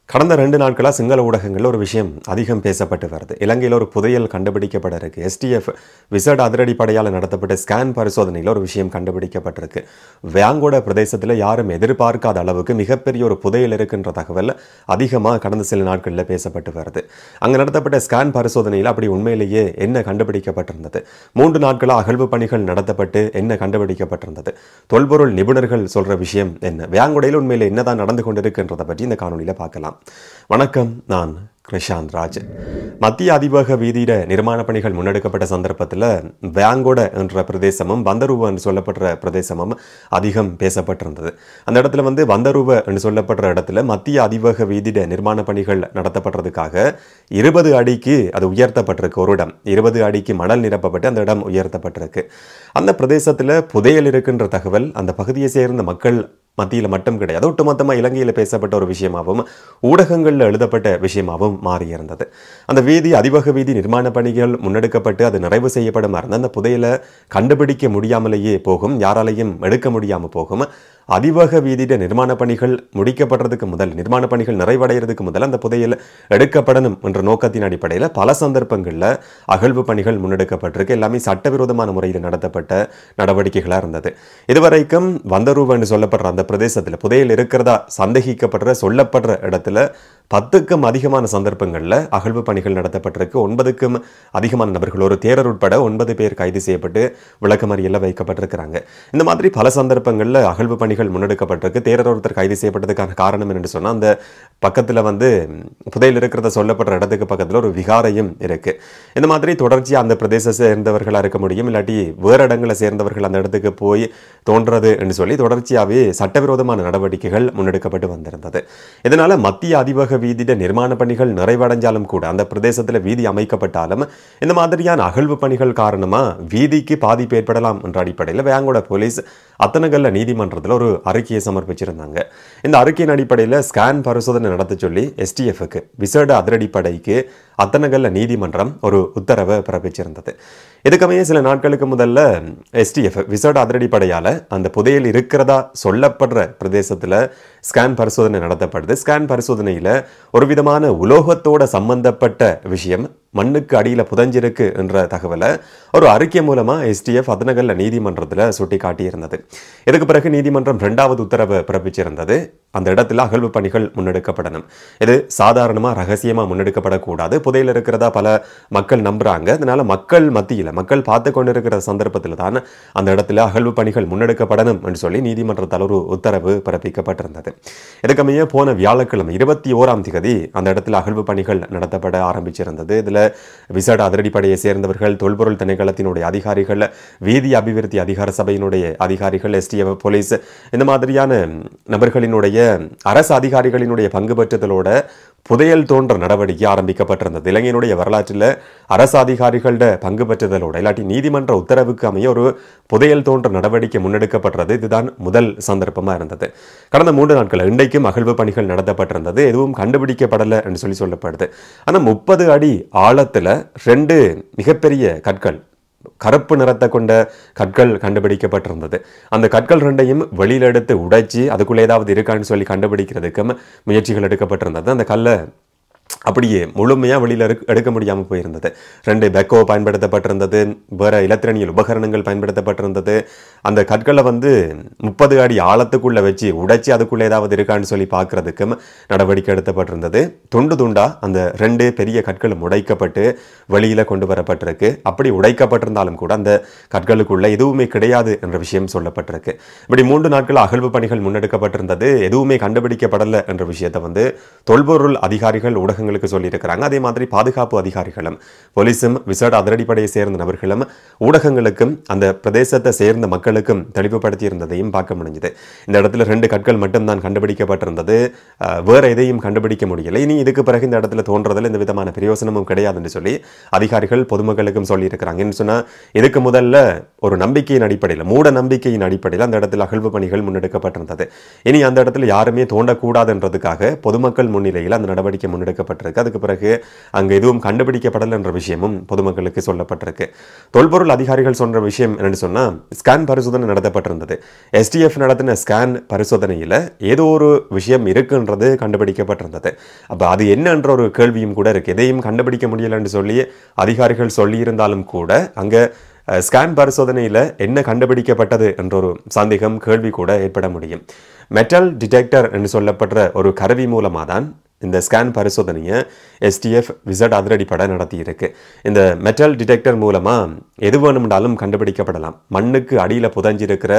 கடந்த 2 நாட்களா சிங்கள ஊடகங்கள்ல ஒரு விஷயம் அதிகம் பேசப்பட்டு வருது. இலங்கையில ஒரு புதையல் கண்டுபிடிக்கப்பட இருக்கு. STF விசேட அதிரடிப்படையால நடத்தப்பட்ட ஸ்கேன் பரிசோதனையில ஒரு விஷயம் கண்டுபிடிக்கப்பட்டிருக்கு. வேங்கோட பிரதேசத்துல யாரும் எதிர்பார்க்காத அளவுக்கு மிகப்பெரிய ஒரு புதையல் இருக்குன்ற தகவல் அதிகமா கடந்த சில நாட்கள்ல பேசப்பட்டு வருது. அங்க நடத்தப்பட்ட ஸ்கேன் பரிசோதனையில அப்படி உண்மையிலேயே என்ன கண்டுபிடிக்கப்பட்டிருந்தது? 3 நாட்களா அகழ்வு பணிகள் நடத்தப்பட்டு என்ன கண்டுபிடிக்கப்பட்டிருந்தது? தொல்பொருள் நிபுணர்கள் சொல்ற விஷயம் என்ன? வேங்கோடையில் உண்மையிலே என்னதான் நடந்து கொண்டிருக்கின்றதை பற்றி இந்த காணொலியில பார்க்கலாம். வணக்கம், நான் கிருஷாந்த் ராஜ். மத்திய அதிவேக வீதியில நிர்மாண பணிகள் முன்னெடுக்கப்பட்ட சந்தர்ப்பத்தில் வேங்கோட என்ற பிரதேசமும் வந்தரூவ என்று சொல்லப்படுற பிரதேசமும் அதிகம் பேசப்பட்டிருந்தது. அந்த இடத்துல வந்தரூவ என்று சொல்லப்படுற இடத்துல மத்திய அதிவேக வீதியில நிர்மாண பணிகள் நடத்தப்படுறதுக்காக 20 அடிக்கு அது உயர்த்தப்பட்டிருக்கு. ஒரு இடம் 20 அடிக்கு மணல் நிரப்பப்பட்டு அந்த இடம் உயர்த்தப்பட்டிருக்கு. அந்த பிரதேசத்தில் புதையல் இருக்கின்ற தகவல் அந்த பகுதியை சேர்ந்த மக்கள் மத்தியில் மட்டும் கிடையாது, ஒட்டுமொத்தமாக இலங்கையில் பேசப்பட்ட ஒரு விஷயமாகவும் ஊடகங்களில் எழுதப்பட்ட விஷயமாகவும் மாறியிருந்தது. அந்த வீதி அதிவேக வீதி நிர்மாண பணிகள் முன்னெடுக்கப்பட்டு அது நிறைவு செய்யப்படும் அந்த புதையலை கண்டுபிடிக்க முடியாமலேயே போகும், யாராலையும் எடுக்க முடியாமல் போகும். அதிவேக வீதியிட நிர்மாண பணிகள் முடிக்கப்படுறதுக்கு முதல், நிர்மாண பணிகள் நிறைவடைகிறதுக்கு முதல் அந்த புதையல் எடுக்கப்படணும் என்ற நோக்கத்தின் அடிப்படையில் பல சந்தர்ப்பங்களில் அகழ்வு பணிகள் முன்னெடுக்கப்பட்டிருக்கு. எல்லாமே சட்டவிரோதமான முறையில் நடத்தப்பட்ட நடவடிக்கைகளாக இருந்தது. இதுவரைக்கும் வந்தரூவ என்று சொல்லப்படுற அந்த பிரதேசத்தில் புதையல் இருக்கிறதா சந்தேகிக்கப்படுற சொல்லப்படுற இடத்துல 10க்கும் அதிகமான சந்தர்ப்பங்களில் அகழ்வு பணிகள் நடத்தப்பட்டிருக்கு. 9க்கும் அதிகமான நபர்கள், ஒரு தேரர் உட்பட 9 பேர் கைது செய்யப்பட்டு விளக்கமறியலில் வைக்கப்பட்டிருக்கிறாங்க. இந்த மாதிரி பல சந்தர்ப்பங்களில் அகழ்வு பணிகள் முன்னெடுக்கப்பட்டிருக்கு. தேரர் ஒருத்தர் கைது செய்யப்பட்டதுக்கான காரணம் என்னன்னு சொன்னால், அந்த பக்கத்தில் புதையல் இருக்கிறத சொல்லப்படுற இடத்துக்கு பக்கத்தில் ஒரு விகாரையும் இருக்கு. இந்த மாதிரி தொடர்ச்சியாக அந்த பிரதேச சேர்ந்தவர்களாக இருக்க முடியும், இல்லாட்டி வேறு இடங்களை சேர்ந்தவர்கள் அந்த இடத்துக்கு போய் தோன்றது என்று சொல்லி தொடர்ச்சியாகவே சட்டவிரோதமான நடவடிக்கைகள் முன்னெடுக்கப்பட்டு வந்திருந்தது. இதனால மத்திய அதிவேக வீதியிட நிர்மாண பணிகள் நிறைவடைஞ்சாலும் கூட, அந்த பிரதேசத்தில் வீதி அமைக்கப்பட்டாலும் இந்த மாதிரியான அகழ்வு பணிகள் காரணமா வீதிக்கு பாதிப்பு ஏற்படலாம் என்ற அடிப்படையில் வேங்கோட போலீஸ் அத்தனகல்ல நீதிமன்றத்தில் ஒரு அறிக்கையை சமர்ப்பிச்சிருந்தாங்க. இந்த அறிக்கையின் அடிப்படையில் ஸ்கேன் பரிசோதனை நடத்த சொல்லி STFக்கு விசேட அதிரடிப்படைக்கு அத்தனகல்ல நீதிமன்றம் ஒரு உத்தரவை பிறப்பிச்சிருந்தது. இதுக்கமைய சில நாட்களுக்கு முதல்ல STF விசேட அதிரடிப்படையால அந்த புதையல் இருக்கிறதா சொல்லப்படுற பிரதேசத்தில் ஸ்கேன் பரிசோதனை நடத்தப்படுது. ஸ்கேன் பரிசோதனையில் ஒரு விதமான உலோகத்தோட சம்பந்தப்பட்ட விஷயம் மண்ணுக்கு அடியில் புதஞ்சிருக்கு என்ற தகவலை ஒரு அறிக்கை மூலமா STF அத்தனகல்ல நீதிமன்றத்தில் சுட்டி காட்டியிருந்தது. இதுக்கு பிறகு நீதிமன்றம் 2வது உத்தரவை பிறப்பிச்சிருந்தது. அந்த இடத்துல அகழ்வு பணிகள் முன்னெடுக்கப்படணும். இது சாதாரணமாக ரகசியமாக முன்னெடுக்கப்படக்கூடாது. புதையல் இருக்கிறதா பல மக்கள் நம்புறாங்க. அதனால மக்கள் மத்தியில், மக்கள் பார்த்து கொண்டிருக்கிற சந்தர்ப்பத்தில் தான் அந்த இடத்துல அகழ்வு பணிகள் முன்னெடுக்கப்படணும் என்று சொல்லி நீதிமன்றத்தால் ஒரு உத்தரவு பிறப்பிக்கப்பட்டிருந்தது. இதுக்கமைய போன வியாழக்கிழமை 21ஆம் தேதி அந்த இடத்துல அகழ்வு பணிகள் நடத்தப்பட ஆரம்பிச்சிருந்தது. இதுல விசேட அதிரடிப்படையை சேர்ந்தவர்கள், தொல்பொருள் திணைக்களத்தினுடைய அதிகாரிகள், வீதி அபிவிருத்தி அதிகார சபையினுடைய அதிகாரிகள், STF போலீஸ், இந்த மாதிரியான நபர்களினுடைய அரசு அதிகாரிகளினுடைய பங்கு பெற்றதோட புதையல் தோன்ற நடவடிக்கை ஆரம்பிக்கப்பட்டிருந்தது. இலங்கையினுடைய வரலாற்றில் அரசு அதிகாரிகளோட பங்கு பெற்றதோட, இல்லாட்டி நீதிமன்ற உத்தரவுக்கு அமைய ஒரு புதையல் தோன்ற நடவடிக்கை முன்னெடுக்கப்பட்டது. இதுதான் முதல் சந்தர்ப்பமா இருந்தது. கடந்த 3 நாட்கள் இன்றைக்கும் அகழ்வு பணிகள் நடத்தப்பட்டிருந்தது. எதுவும் கண்டுபிடிக்கப்படலை என்று சொல்லப்படுது. ஆனால் 30 அடி ஆழத்துல 2 மிகப்பெரிய கற்கள், கருப்பு நிறத்தை கொண்ட கற்கள் கண்டுபிடிக்கப்பட்டிருந்தது. அந்த கற்கள் 2ஐயும் வெளியில் எடுத்து உடைச்சி அதுக்குள்ள ஏதாவது இருக்கான்னு சொல்லி கண்டுபிடிக்கிறதுக்கும் முயற்சிகள் எடுக்கப்பட்டிருந்தது. அந்த கல்லை அப்படியே முழுமையாக வெளியில் எடுக்க முடியாமல் போயிருந்தது. 2 பெக்கோ பயன்படுத்தப்பட்டிருந்தது, வேற இலத்திரனியல் உபகரணங்கள் பயன்படுத்தப்பட்டிருந்தது. அந்த கற்களை 30 அடி ஆழத்துக்குள்ள வச்சு உடைச்சி அதுக்குள்ள ஏதாவது இருக்கான்னு சொல்லி பார்க்கறதுக்கும் நடவடிக்கை எடுக்கப்பட்டிருந்தது. துண்டு துண்டா அந்த 2 பெரிய கற்களும் உடைக்கப்பட்டு வெளியில கொண்டு வரப்பட்டிருக்கு. அப்படி உடைக்கப்பட்டிருந்தாலும் கூட அந்த கற்களுக்குள்ள எதுவுமே கிடையாது என்ற விஷயம் சொல்லப்பட்டிருக்கு. இப்படி 3 நாட்கள் அகழ்வு பணிகள் முன்னெடுக்கப்பட்டிருந்தது. எதுவுமே கண்டுபிடிக்கப்படலை என்ற விஷயத்தை தொல்பொருள் அதிகாரிகள் ஊடகங்களுக்கு சொல்லியிருக்கிறாங்க. அதே மாதிரி பாதுகாப்பு அதிகாரிகளும் போலீஸும் விசேட அதிரடிப்படையை சேர்ந்த நபர்களும் ஊடகங்களுக்கும் அந்த பிரதேசத்தை சேர்ந்த மக்களுக்கும் தெளிவுபடுத்தி இருந்ததையும் பார்க்க முடிஞ்சது. இந்த இடத்துல 2 கற்கள் மட்டும்தான் கண்டுபிடிக்கப்பட்டிருந்தது, வேற எதையும் கண்டுபிடிக்க முடியலை. இனி இதுக்கு பிறகு இந்த இடத்துல தோன்றதில் இந்த விதமான பிரயோசனமும் கிடையாதுன்னு சொல்லி அதிகாரிகள் பொதுமக்களுக்கும் சொல்லியிருக்கிறாங்க. என்ன சொன்னா, இதுக்கு முதல்ல ஒரு நம்பிக்கையின் அடிப்படையில், மூட நம்பிக்கையின் அடிப்படையில் அந்த இடத்துல அகழ்வு பணிகள் முன்னெடுக்கப்பட்டிருந்தது. இனி அந்த இடத்துல யாருமே தோண்டக்கூடாதுன்றதுக்காக பொதுமக்கள் முன்னிலையில் அந்த நடவடிக்கை முன்னெடுக்கப்பட்டது. சொல்லப்பட்டிருக்கு. அதுக்கு பிறகு அங்கே எதுவும் கண்டுபிடிக்கப்படலை என்ற விஷயமும் பொதுமக்களுக்கு சொல்லப்பட்டிருக்கு. தொல்பொருள் அதிகாரிகள் சொன்ன விஷயம் என்னன்னு சொன்னால், ஸ்கேன் பரிசோதனை நடத்தப்பட்டிருந்தது. எஸ்டிஎஃப் நடத்தின ஸ்கேன் பரிசோதனையில் ஏதோ ஒரு விஷயம் இருக்குன்றது கண்டுபிடிக்கப்பட்டிருந்தது. அப்போ அது என்னன்ற ஒரு கேள்வியும் கூட இருக்குது. எதையும் கண்டுபிடிக்க முடியலைன்னு சொல்லி அதிகாரிகள் சொல்லியிருந்தாலும் கூட அங்கே ஸ்கேன் பரிசோதனையில் என்ன கண்டுபிடிக்கப்பட்டது என்ற ஒரு சந்தேகம் கேள்வி கூட ஏற்பட முடியும். மெட்டல் டிடெக்டர் என்று சொல்லப்படுற ஒரு கருவி மூலமாக தான் இந்த ஸ்கேன் பரிசோதனையை எஸ்டிஎஃப் விசட் அதிரடிப்படை நடத்தியிருக்கு. இந்த மெட்டல் டிடெக்டர் மூலமாக எது வேணும்னாலும் கண்டுபிடிக்கப்படலாம். மண்ணுக்கு அடியில் புதஞ்சிருக்கிற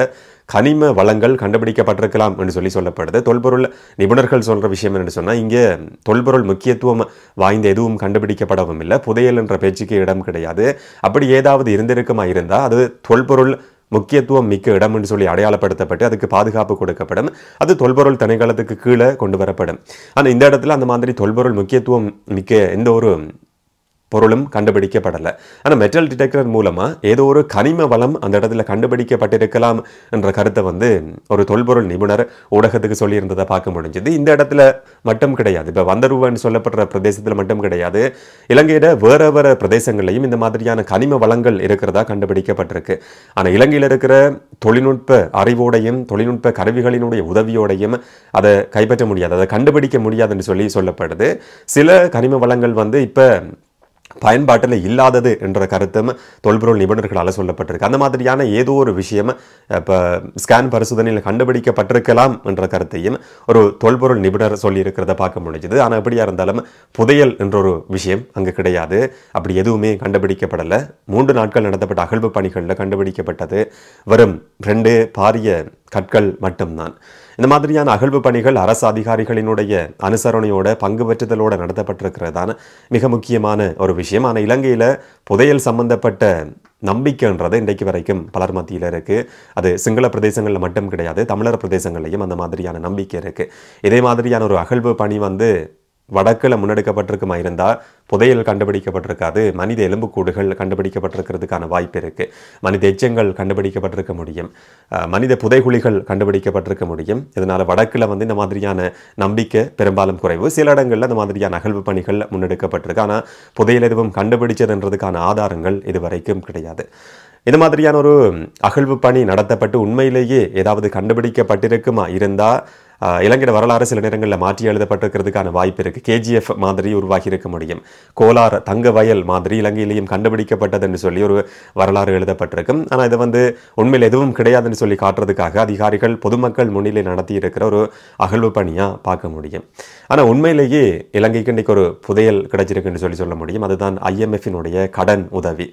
கனிம வளங்கள் கண்டுபிடிக்கப்பட்டிருக்கலாம் என்று சொல்லப்படுது. தொல்பொருள் நிபுணர்கள் சொல்கிற விஷயம் என்னென்னு சொன்னால், இங்கே தொல்பொருள் முக்கியத்துவம் வாய்ந்த எதுவும் கண்டுபிடிக்கப்படவும் இல்லை. புதையல் என்ற பேச்சுக்கு இடம் கிடையாது. அப்படி ஏதாவது இருந்திருக்குமா இருந்தால் அது தொல்பொருள் முக்கியத்துவம் மிக்க இடம் என்று சொல்லி அடையாளப்படுத்தப்பட்டு அதுக்கு பாதுகாப்பு கொடுக்கப்படும். அது தொல்பொருள் திணைக்களத்துக்கு கீழே கொண்டு வரப்படும். ஆனால் இந்த இடத்துல அந்த மாதிரி தொல்பொருள் முக்கியத்துவம் மிக்க எந்த ஒரு பொருளும் கண்டுபிடிக்கப்படலை. ஆனால் மெட்டல் டிடெக்டர் மூலமாக ஏதோ ஒரு கனிம வளம் அந்த இடத்துல கண்டுபிடிக்கப்பட்டிருக்கலாம் என்ற கருத்தை ஒரு தொல்பொருள் நிபுணர் ஊடகத்துக்கு சொல்லியிருந்ததை பார்க்க முடிஞ்சது. இந்த இடத்துல மட்டும் கிடையாது, இப்போ வந்தருவன்னு சொல்லப்படுற பிரதேசத்தில் மட்டும் கிடையாது, இலங்கையில வேற பிரதேசங்களையும் இந்த மாதிரியான கனிம வளங்கள் இருக்கிறதா கண்டுபிடிக்கப்பட்டிருக்கு. ஆனால் இலங்கையில் இருக்கிற தொழில்நுட்ப அறிவோடையும் தொழில்நுட்ப கருவிகளினுடைய உதவியோடையும் அதை கைப்பற்ற முடியாது, அதை கண்டுபிடிக்க முடியாதுன்னு சொல்லப்படுது. சில கனிம வளங்கள் இப்போ பயன்பாட்டில் இல்லாதது என்ற கருத்தும் தொல்பொருள் நிபுணர்களால் சொல்லப்பட்டிருக்கு. அந்த மாதிரியான ஏதோ ஒரு விஷயம் இப்போ ஸ்கேன் பரிசோதனையில் கண்டுபிடிக்கப்பட்டிருக்கலாம் என்ற கருத்தையும் ஒரு தொல்பொருள் நிபுணர் சொல்லியிருக்கிறத பார்க்க முடிஞ்சுது. ஆனால் எப்படியா இருந்தாலும் புதையல் என்ற ஒரு விஷயம் அங்கே கிடையாது. அப்படி எதுவுமே கண்டுபிடிக்கப்படலை. 3 நாட்கள் நடத்தப்பட்ட அகழ்வு பணிகளில் கண்டுபிடிக்கப்பட்டது வெறும் 2 பாரிய கற்கள் மட்டும்தான். இந்த மாதிரியான அகழ்வு பணிகள் அரசு அதிகாரிகளினுடைய அனுசரணையோட பங்கு பெற்றுதலோட நடத்தப்பட்டிருக்கிறதான மிக முக்கியமான ஒரு விஷயம். ஆனால் இலங்கையில் புதையல் சம்பந்தப்பட்ட நம்பிக்கைன்றது இன்றைக்கு வரைக்கும் பலர் மத்தியில் இருக்குது. அது சிங்கள பிரதேசங்களில் மட்டும் கிடையாது, தமிழர் பிரதேசங்கள்லையும் அந்த மாதிரியான நம்பிக்கை இருக்குது. இதே மாதிரியான ஒரு அகழ்வு பணி வடக்கில் முன்னெடுக்கப்பட்டிருக்குமா இருந்தால் புதையல் கண்டுபிடிக்கப்பட்டிருக்காது, மனித எலும்புக்கூடுகள் கண்டுபிடிக்கப்பட்டிருக்கிறதுக்கான வாய்ப்பு இருக்குது. மனித எச்சங்கள் கண்டுபிடிக்கப்பட்டிருக்க முடியும், மனித புதைகுழிகள் கண்டுபிடிக்கப்பட்டிருக்க முடியும். இதனால் வடக்கில் இந்த மாதிரியான நம்பிக்கை பெரும்பாலும் குறைவு. சில இடங்களில் அந்த மாதிரியான அகழ்வு பணிகள் முன்னெடுக்கப்பட்டிருக்கு. ஆனால் புதையல் எதுவும் கண்டுபிடிச்சதுன்றதுக்கான ஆதாரங்கள் இதுவரைக்கும் கிடையாது. இந்த மாதிரியான ஒரு அகழ்வு பணி நடத்தப்பட்டு உண்மையிலேயே ஏதாவது கண்டுபிடிக்கப்பட்டிருக்குமா இருந்தால் இலங்கை வரலாறு சில நேரங்களில் மாற்றி எழுதப்பட்டிருக்கிறதுக்கான வாய்ப்பு இருக்குது. கேஜிஎஃப் மாதிரி உருவாகி இருக்க முடியும். கோலார் தங்க வயல் மாதிரி இலங்கையிலையும் கண்டுபிடிக்கப்பட்டதுன்னு சொல்லி ஒரு வரலாறு எழுதப்பட்டிருக்கும். ஆனால் இது உண்மையில் எதுவும் கிடையாதுன்னு சொல்லி காட்டுறதுக்காக அதிகாரிகள் பொதுமக்கள் முன்னிலை நடத்தி இருக்கிற ஒரு அகழ்வு பணியாக பார்க்க முடியும். ஆனால் உண்மையிலேயே இலங்கைக்கு இன்றைக்கு ஒரு புதையல் கிடைச்சிருக்குன்னு சொல்ல முடியும். அதுதான் IMF-இனுடைய கடன் உதவி.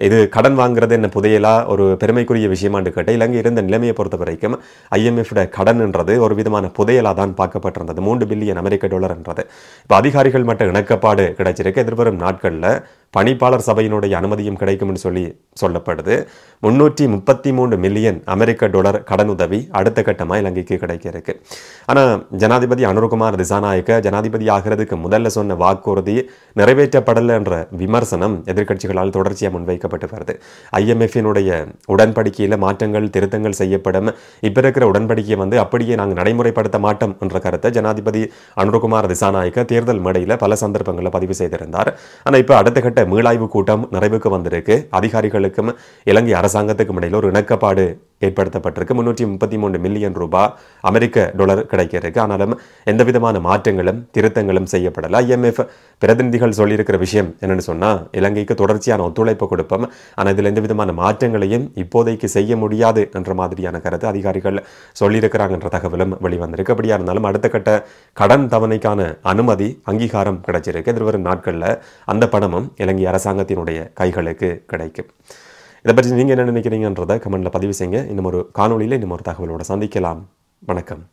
இது கடன் வாங்குறது என்ன புதையலா ஒரு பெருமைக்குரிய விஷயமான்னு கேட்டால், இலங்கை இருந்த நிலைமையை பொறுத்த வரைக்கும் IMF-ட கடன்ன்றது ஒரு விதமான புதையலாக தான் பார்க்கப்பட்டிருந்தது. $3 பில்லியன் என்றது. இப்போ அதிகாரிகள் மட்டும் இணக்கப்பாடு கிடைச்சிருக்கு. எதிர்வரும் நாட்களில் பணிப்பாளர் சபையினுடைய அனுமதியும் கிடைக்கும்னு சொல்லப்படுது. $333 மில்லியன் கடன் உதவி அடுத்த கட்டமாக இலங்கைக்கு கிடைக்க இருக்கு. ஆனால் ஜனாதிபதி அனுரகுமார் திசாநாயக்க ஜனாதிபதி ஆகிறதுக்கு முதல்ல சொன்ன வாக்குறுதி நிறைவேற்றப்படலை என்ற விமர்சனம் எதிர்க்கட்சிகளால் தொடர்ச்சியாக முன்வைக்கப்பட்டு வருது. IMF-இனுடைய உடன்படிக்கையில் மாற்றங்கள் திருத்தங்கள் செய்யப்படும். இப்போ இருக்கிற உடன்படிக்கையை அப்படியே நாங்கள் நடைமுறைப்படுத்த மாட்டோம் என்ற கருத்தை ஜனாதிபதி அனுரகுமார் திசாநாயக்க தேர்தல் மேடையில் பல சந்தர்ப்பங்களில் பதிவு செய்திருந்தார். ஆனால் இப்போ அடுத்த கட்ட மீளாய்வு கூட்டம் நிறைவுக்கு வந்திருக்கு. அதிகாரிகளுக்கும் இலங்கை அரசாங்கத்துக்கும் இடையில் ஒரு இணக்கப்பாடு ஏற்படுத்தப்பட்டிருக்கு. $333 மில்லியன் கிடைக்க இருக்கு. ஆனாலும் எந்த விதமான மாற்றங்களும் திருத்தங்களும் செய்யப்படலை. IMF பிரதிநிதிகள் சொல்லியிருக்கிற விஷயம் என்னன்னு சொன்னால், இலங்கைக்கு தொடர்ச்சியான ஒத்துழைப்பு கொடுப்போம், ஆனால் இதில் எந்த விதமான மாற்றங்களையும் இப்போதைக்கு செய்ய முடியாது என்ற மாதிரியான கருத்து அதிகாரிகள் சொல்லியிருக்கிறாங்கன்ற தகவலும் வெளிவந்திருக்கு. அப்படியா இருந்தாலும் அடுத்த கட்ட கடன் தவணைக்கான அனுமதி அங்கீகாரம் கிடைச்சிருக்கு. எதிர்வரும் நாட்களில் அந்த பணமும் இலங்கை அரசாங்கத்தினுடைய கைகளுக்கு கிடைக்கும். இதை பற்றி நீங்கள் என்ன நினைக்கிறீங்கன்றதை கமெண்ட்டில் பதிவு செய்யுங்க. இன்னும் ஒரு காணொலியில் இன்னும் ஒரு தகவலோடு சந்திக்கலாம். வணக்கம்.